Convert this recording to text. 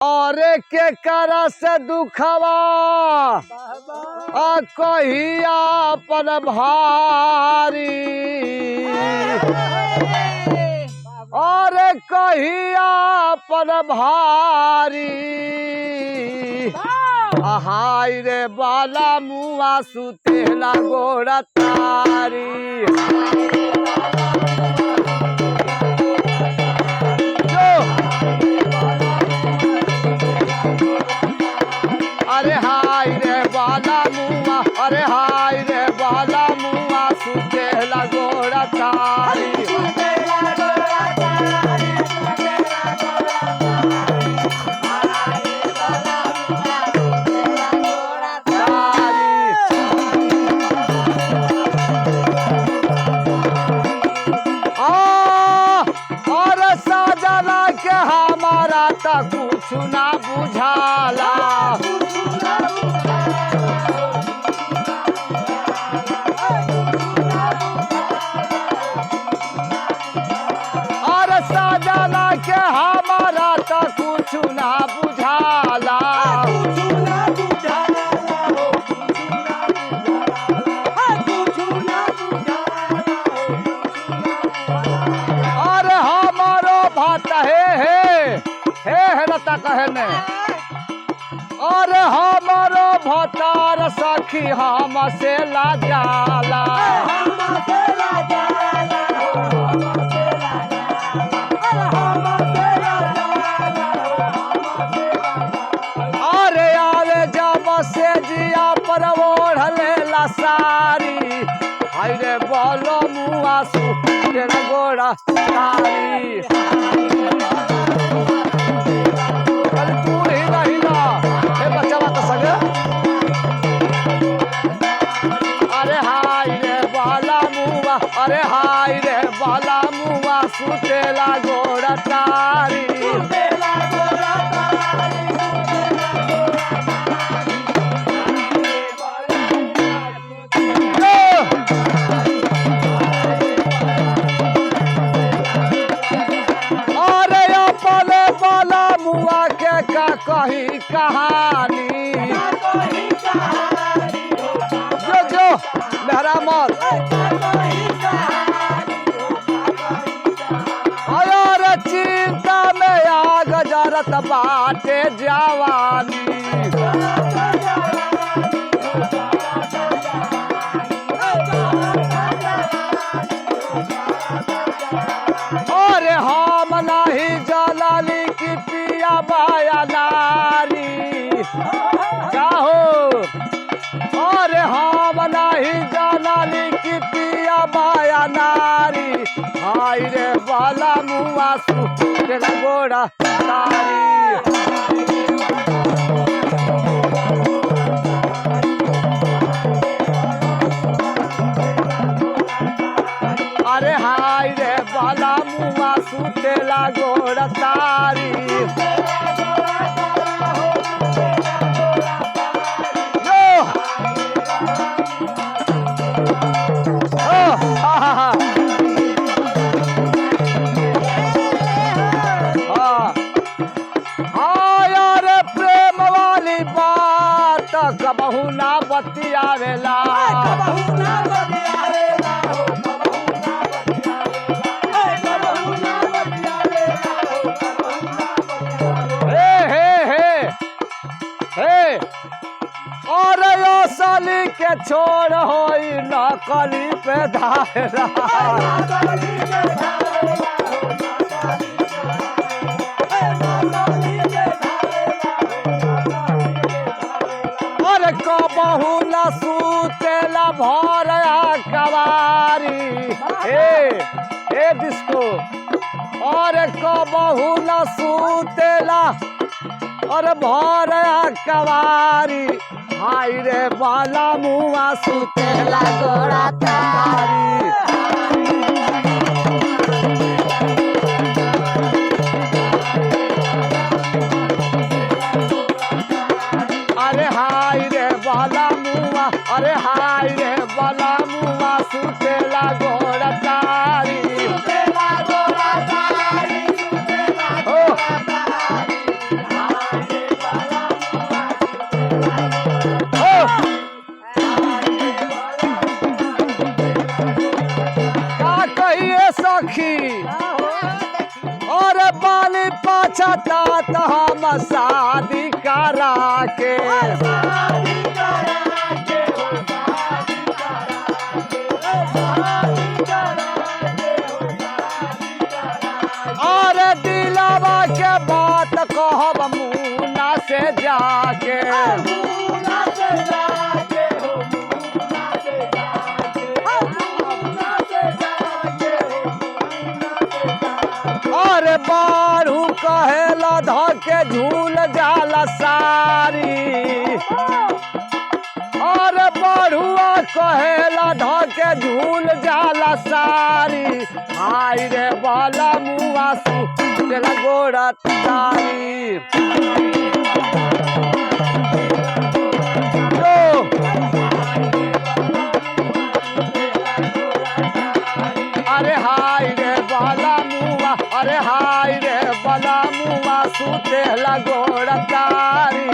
और के कर से दुखवा कहिया पर भारी और कहिया पर भारी हाय रे बाला मुआ सुतेला गोड़ा तारी अरे हाय रे बाला मुआ अरे हाय रे बाला मुआ सुतेला गोड़ा तारी और साजना के हमारा तक कुछ ना बुझाला और साजना के हमारा तक कुछ ना बुझाला हे रता कहने और हमारो भतार सखी हम से ला जाला अरे आवे जब से जिया पर ओढ़ लेला सारी अरे बोलो मुआ सुतेला गोड़ा तारी अरे हाय रे बाला मुआ सुतेला गोड़ा तारी अरे अपने बाला मुआ के का कही कहानी जो लहरा मत चिंता में आग जरत बाटे जवानी अरे हम नहीं जलाली की पिया बाया नारी क्या हो अरे हम नहीं जलाली की पिया बाया नारी हाय रे बाला मुआ सुतेला गोड़ा तारी अरे हाय रे बाला मुआ सुतेला गोड़ा तारी कबहू ना बतियावेला और यो साली के छोड़ होई नकली पे धारा कबहू न सुतेला भर कवारी ए डिस्को और कबहू न सुतेला और भर कवारी हाय रे बाला मुआ सुतेला गोड़ा तारी अरे हाय रे बाला मुआ अरे हाय रे बाला मुआ सुतेला गोड़ा तारी मुआ शादी करा के अरे दिलावा के बात कहब मुन्ना से जाके अरे बारू कहेला धके झूल जाला सारी अरे बड़ुआ कहेला धके झूल जाला सारी हाय रे बाला मुआ तेरा गोड़ा तारी अरे हाय रे बाला मुआ अरे हाय रे बाला मुआ सुतेला गोड़ा तारी